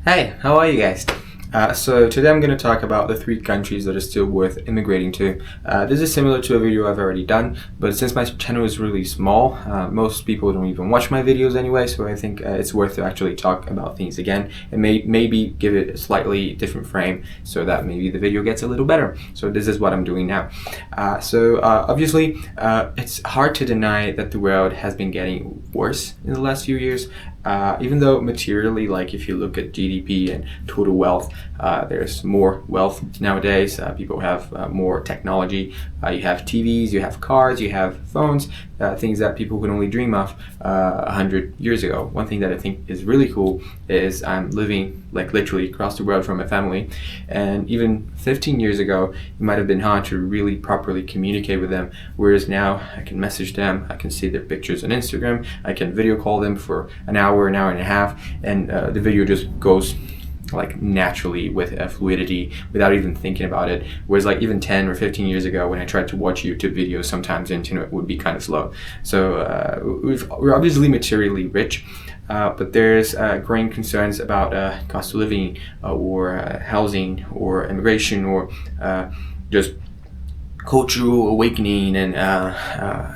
Hey, how are you guys? So today I'm going to talk about the three countries that are still worth immigrating to. This is similar to a video I've already done, but since my channel is really small, most people don't even watch my videos anyway, so I think it's worth to actually talk about things again and maybe give it a slightly different frame so that maybe the video gets a little better. So this is what I'm doing now. Obviously, it's hard to deny that the world has been getting worse in the last few years. Even though materially, like if you look at GDP and total wealth, there's more wealth nowadays. People have more technology. You have TVs, you have cars, you have phones, things that people could only dream of 100 years ago. One thing that I think is really cool is I'm living like literally across the world from my family, and even 15 years ago it might have been hard to really properly communicate with them, whereas now I can message them, I can see their pictures on Instagram, I can video call them for an hour and a half, and the video just goes like naturally with fluidity without even thinking about it. Whereas like even 10 or 15 years ago when I tried to watch YouTube videos, sometimes the internet would be kind of slow. So we're obviously materially rich, but there's growing concerns about cost of living or housing or immigration or just cultural awakening and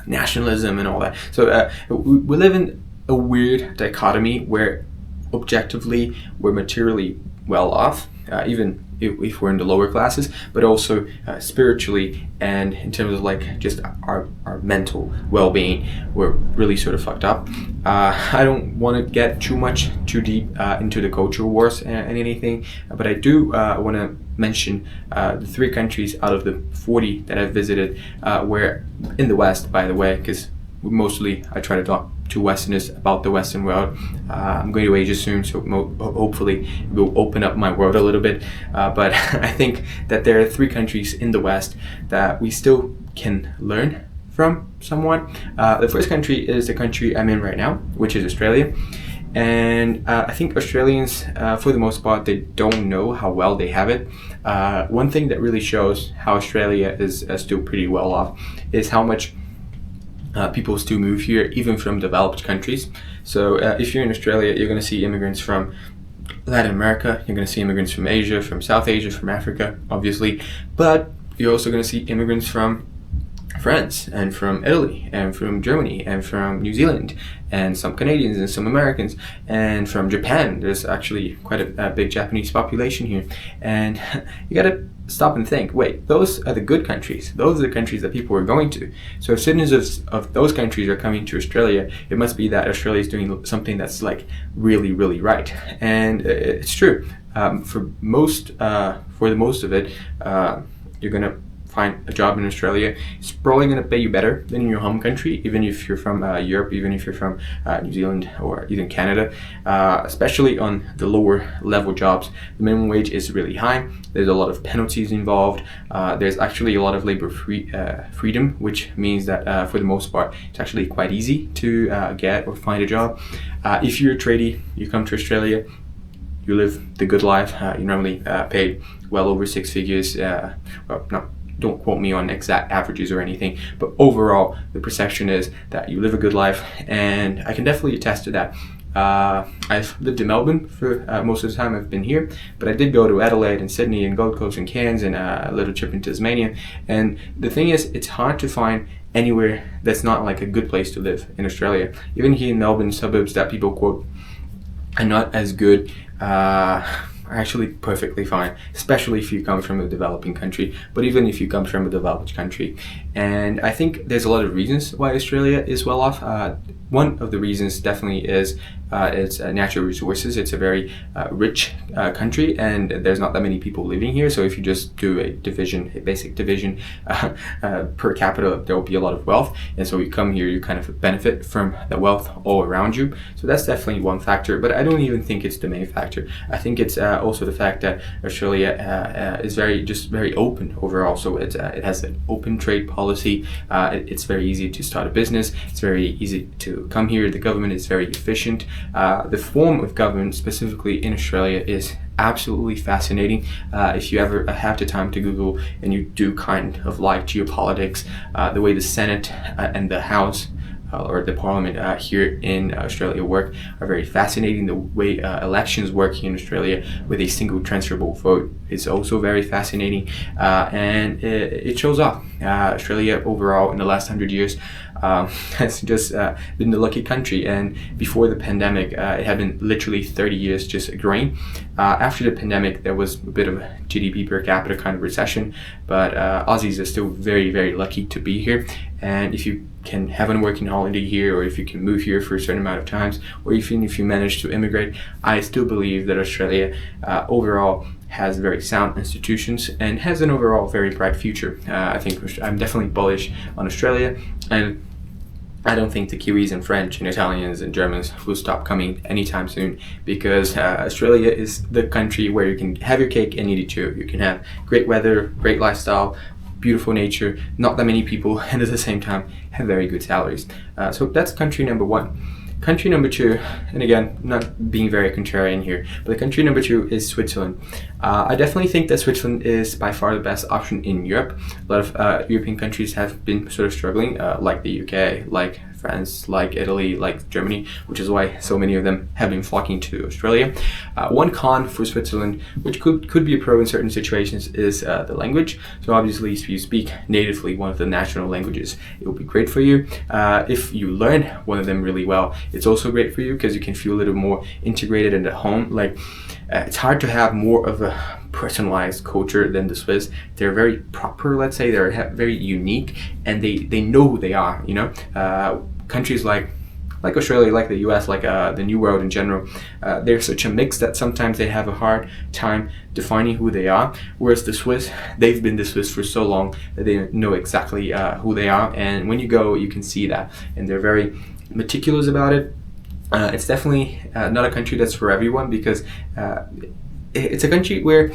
nationalism and all that. So we live in a weird dichotomy where objectively we're materially well off, even if we're in the lower classes, but also spiritually and in terms of like just our mental well-being, we're really sort of fucked up. I don't want to get too deep into the cultural wars and anything, but I do want to mention the three countries out of the 40 that I've visited, where in the West, by the way, because mostly I try to talk to Westerners about the Western world. I'm going to Asia soon, so hopefully it will open up my world a little bit. But I think that there are three countries in the West that we still can learn from somewhat. The first country is the country I'm in right now, which is Australia. And I think Australians, for the most part, they don't know how well they have it. One thing that really shows how Australia is still pretty well off is how much people still move here, even from developed countries. So if you're in Australia, you're going to see immigrants from Latin America, you're going to see immigrants from Asia, from South Asia, from Africa, obviously, but you're also going to see immigrants from France and from Italy and from Germany and from New Zealand and some Canadians and some Americans and from Japan. There's actually quite a big Japanese population here, and you gotta stop and think, wait, those are the good countries. Those are the countries that people are going to. So if citizens of those countries are coming to Australia, it must be that Australia is doing something that's like really, really right. And it's true. For the most of it, you're gonna find a job in Australia. It's probably going to pay you better than in your home country, even if you're from Europe, even if you're from New Zealand or even Canada, especially on the lower level jobs. The minimum wage is really high. There's a lot of penalties involved. There's actually a lot of labor freedom, which means that for the most part, it's actually quite easy to get or find a job. If you're a tradie, you come to Australia, you live the good life. You're normally paid well over six figures. Don't quote me on exact averages or anything, but overall the perception is that you live a good life, and I can definitely attest to that. I've lived in Melbourne for most of the time I've been here, but I did go to Adelaide and Sydney and Gold Coast and Cairns and a little trip in Tasmania. And the thing is, it's hard to find anywhere that's not like a good place to live in Australia. Even here in Melbourne, suburbs that people quote are not as good, are actually perfectly fine, especially if you come from a developing country, but even if you come from a developed country. And I think there's a lot of reasons why Australia is well off. One of the reasons definitely is its natural resources. It's a very rich country, and there's not that many people living here. So if you just do a basic division per capita, there will be a lot of wealth. And so you come here, you kind of benefit from the wealth all around you. So that's definitely one factor, but I don't even think it's the main factor. I think it's also the fact that Australia is very open overall. So it has an open trade policy. It's very easy to start a business. It's very easy to come here. The government is very efficient. The form of government specifically in Australia is absolutely fascinating. If you ever have the time to Google and you do kind of like geopolitics, the way the Senate and the House or the parliament here in Australia work are very fascinating. The way elections work here in Australia with a single transferable vote is also very fascinating, and it shows off. Australia overall in the last 100 years has just been the lucky country, and before the pandemic it had been literally 30 years just growing. After the pandemic there was a bit of a GDP per capita kind of recession, but Aussies are still very, very lucky to be here. And if you can have a working holiday here, or if you can move here for a certain amount of times, or even if you manage to immigrate, I still believe that Australia overall has very sound institutions and has an overall very bright future. I think I'm definitely bullish on Australia, and I don't think the Kiwis and French and Italians and Germans will stop coming anytime soon, because Australia is the country where you can have your cake and eat it too. You can have great weather, great lifestyle, beautiful nature, not that many people, and at the same time have very good salaries. So that's country number one. Country number two, and again, not being very contrarian here, but the country number two is Switzerland. I definitely think that Switzerland is by far the best option in Europe. A lot of European countries have been sort of struggling, like the UK, like France, like Italy, like Germany, which is why so many of them have been flocking to Australia. One con for Switzerland, which could be a pro in certain situations, is the language. So obviously, if you speak natively one of the national languages, it will be great for you. If you learn one of them really well, it's also great for you because you can feel a little more integrated and at home. Like it's hard to have more of a personalized culture than the Swiss. They're very proper, let's say. They're very unique, and they know who they are. You know, countries like Australia, like the US, like the New World in general, they're such a mix that sometimes they have a hard time defining who they are. Whereas the Swiss, they've been the Swiss for so long that they know exactly who they are, and when you go, you can see that, and they're very meticulous about it. It's definitely not a country that's for everyone, because it's a country where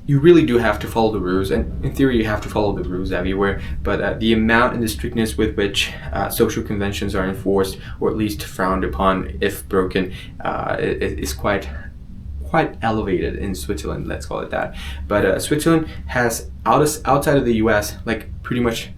you really do have to follow the rules, and in theory you have to follow the rules everywhere, but the amount and the strictness with which social conventions are enforced, or at least frowned upon if broken, is quite elevated in Switzerland, let's call it that. But Switzerland has, outside of the US, like pretty much,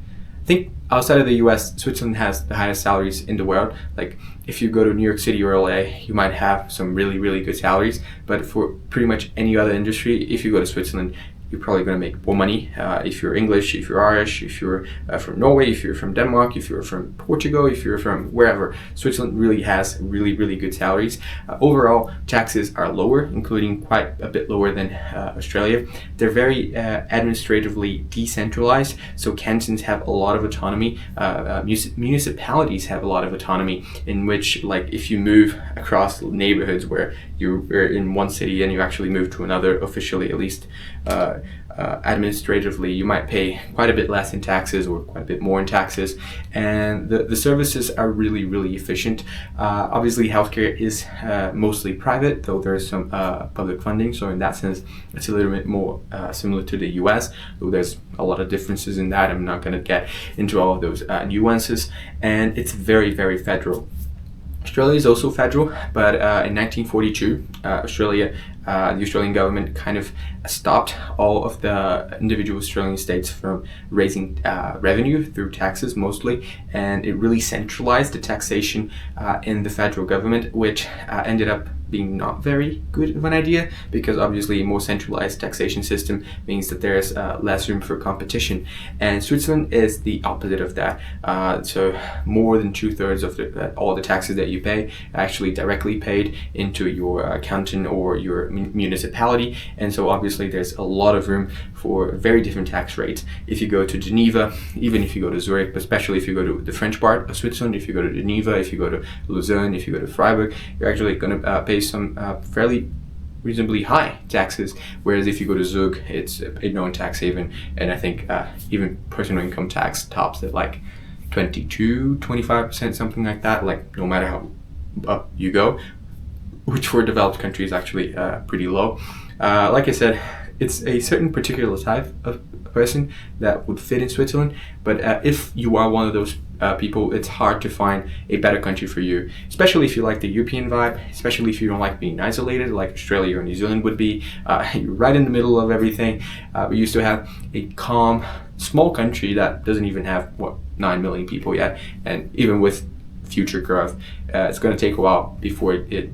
I think outside of the US, Switzerland has the highest salaries in the world. Like if you go to New York City or LA, you might have some really, really good salaries. But for pretty much any other industry, if you go to Switzerland, you're probably going to make more money. If you're English, if you're Irish, if you're from Norway, if you're from Denmark, if you're from Portugal, if you're from wherever, Switzerland really has really, really good salaries. Overall, taxes are lower, including quite a bit lower than Australia. They're very administratively decentralized, so cantons have a lot of autonomy. Municipalities have a lot of autonomy, in which, like, if you move across neighborhoods where you're in one city and you actually move to another, officially at least, administratively, you might pay quite a bit less in taxes or quite a bit more in taxes, and the services are really, really efficient. Obviously, healthcare is mostly private, though there is some public funding, so in that sense it's a little bit more similar to the US, though there's a lot of differences in that. I'm not going to get into all of those nuances, and it's very, very federal. Australia is also federal, but in 1942, the Australian government kind of stopped all of the individual Australian states from raising revenue through taxes mostly, and it really centralized the taxation in the federal government, which ended up being not very good of an idea, because obviously a more centralized taxation system means that there's less room for competition, and Switzerland is the opposite of that. So more than 2/3 of all the taxes that you pay are actually directly paid into your canton or your municipality, and so obviously there's a lot of room for very different tax rates. If you go to Geneva, even if you go to Zurich, but especially if you go to the French part of Switzerland, if you go to Geneva, if you go to Lausanne, if you go to Freiburg, you're actually going to pay some fairly reasonably high taxes, whereas if you go to Zug, it's a known tax haven, and I think even personal income tax tops at like 22-25%, something like that, like no matter how up you go, which for developed countries is actually pretty low. Like I said, it's a certain particular type of person that would fit in Switzerland, but if you are one of those people, it's hard to find a better country for you, especially if you like the European vibe, especially if you don't like being isolated like Australia or New Zealand would be. You're right in the middle of everything. We used to have a calm, small country that doesn't even have, 9 million people yet, and even with future growth, it's going to take a while before it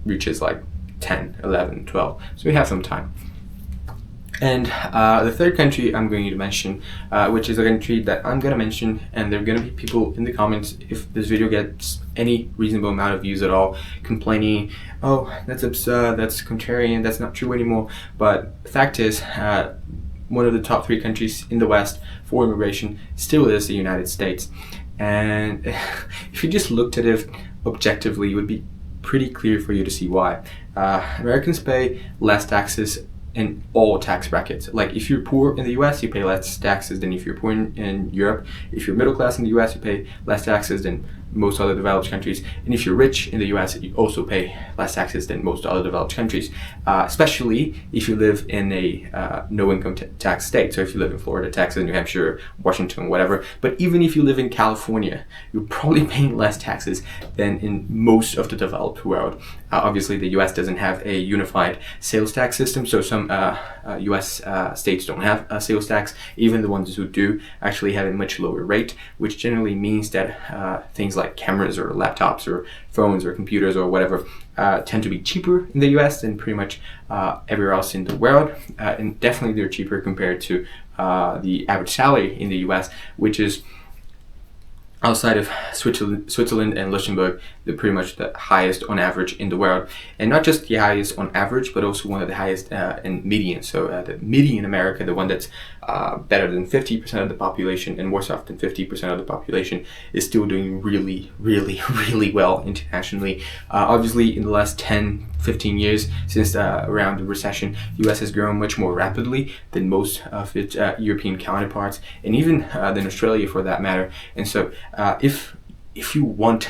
reaches like 10, 11, 12. So we have some time. And the third country I'm going to mention, which is a country that I'm going to mention, and there are going to be people in the comments, if this video gets any reasonable amount of views at all, complaining, oh, that's absurd, that's contrarian, that's not true anymore. But the fact is, one of the top 3 countries in the West for immigration still is the United States. And if you just looked at it objectively, it would be pretty clear for you to see why. Americans pay less taxes in all tax brackets. Like if you're poor in the US, you pay less taxes than if you're poor in Europe. If you're middle class in the US, you pay less taxes than most other developed countries. And if you're rich in the US, you also pay less taxes than most other developed countries, especially if you live in a no income tax state. So if you live in Florida, Texas, New Hampshire, Washington, whatever. But even if you live in California, you're probably paying less taxes than in most of the developed world. Obviously, the US doesn't have a unified sales tax system, so some US states don't have a sales tax. Even the ones who do actually have a much lower rate, which generally means that things like cameras or laptops or phones or computers or whatever tend to be cheaper in the US than pretty much everywhere else in the world. And definitely they're cheaper compared to the average salary in the US, which is, outside of Switzerland and Luxembourg, they're pretty much the highest on average in the world. And not just the highest on average, but also one of the highest in median. So the median in America, the one that's better than 50% of the population and worse off than 50% of the population, is still doing really, really, really well internationally. Obviously, in the last 10, 15 years, since around the recession, the US has grown much more rapidly than most of its European counterparts, and even than Australia for that matter. And so if you want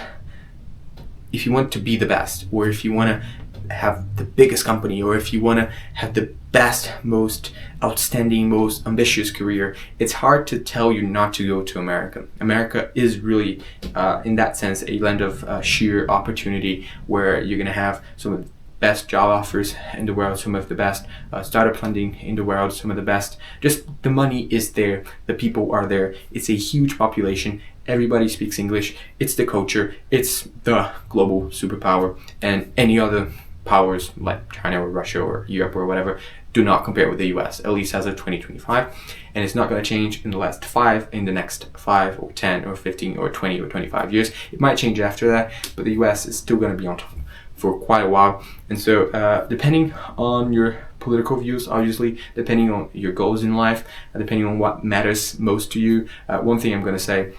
to be the best, or if you want to have the biggest company, or if you want to have the best, most outstanding, most ambitious career, it's hard to tell you not to go to America. America is really, in that sense, a land of sheer opportunity, where you're going to have some of the best job offers in the world, some of the best startup funding in the world, some of the best, just the money is there, the people are there, it's a huge population, everybody speaks English, it's the culture, it's the global superpower, and any other powers like China or Russia or Europe or whatever do not compare with the US, at least as of 2025. And it's not going to change in the next 5 or 10 or 15 or 20 or 25 years. It might change after that, but the US is still going to be on top for quite a while. And so depending on your political views, obviously, depending on your goals in life, depending on what matters most to you, one thing I'm going to say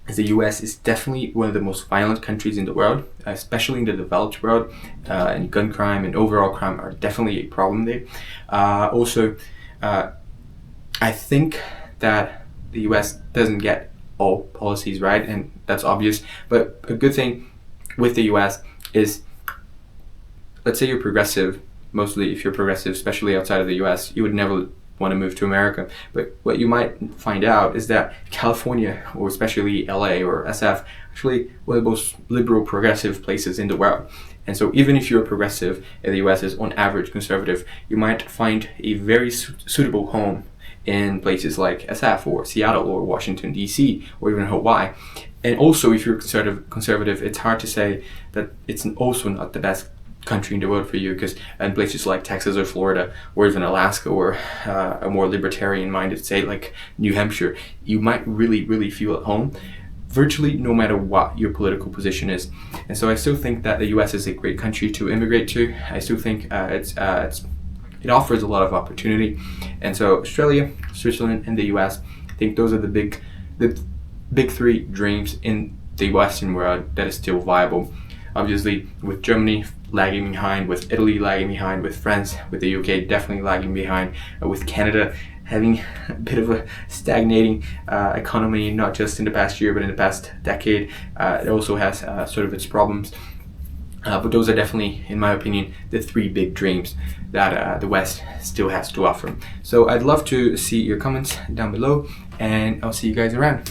is the US is definitely one of the most violent countries in the world, especially in the developed world, and gun crime and overall crime are definitely a problem there. Also, I think that the US doesn't get all policies right, and that's obvious, but a good thing with the US is, let's say you're progressive, mostly if you're progressive, especially outside of the US, you would never want to move to America. But what you might find out is that California, or especially LA or SF, actually one of the most liberal progressive places in the world. And so even if you're progressive and the US is on average conservative, you might find a very suitable home in places like SF or Seattle or Washington DC or even Hawaii. And also if you're conservative, it's hard to say that it's also not the best country in the world for you, because in places like Texas or Florida or even Alaska or a more libertarian minded state like New Hampshire, you might really feel at home virtually no matter what your political position is. And so I still think that the US is a great country to immigrate to. I still think it offers a lot of opportunity. And so Australia, Switzerland, and the US, I think those are the big 3 dreams in the Western world that is still viable. Obviously, with Germany lagging behind, with Italy lagging behind, with France, with the UK definitely lagging behind, with Canada having a bit of a stagnating economy, not just in the past year, but in the past decade. It also has sort of its problems. But those are definitely, in my opinion, the 3 big dreams that the West still has to offer. So I'd love to see your comments down below, and I'll see you guys around.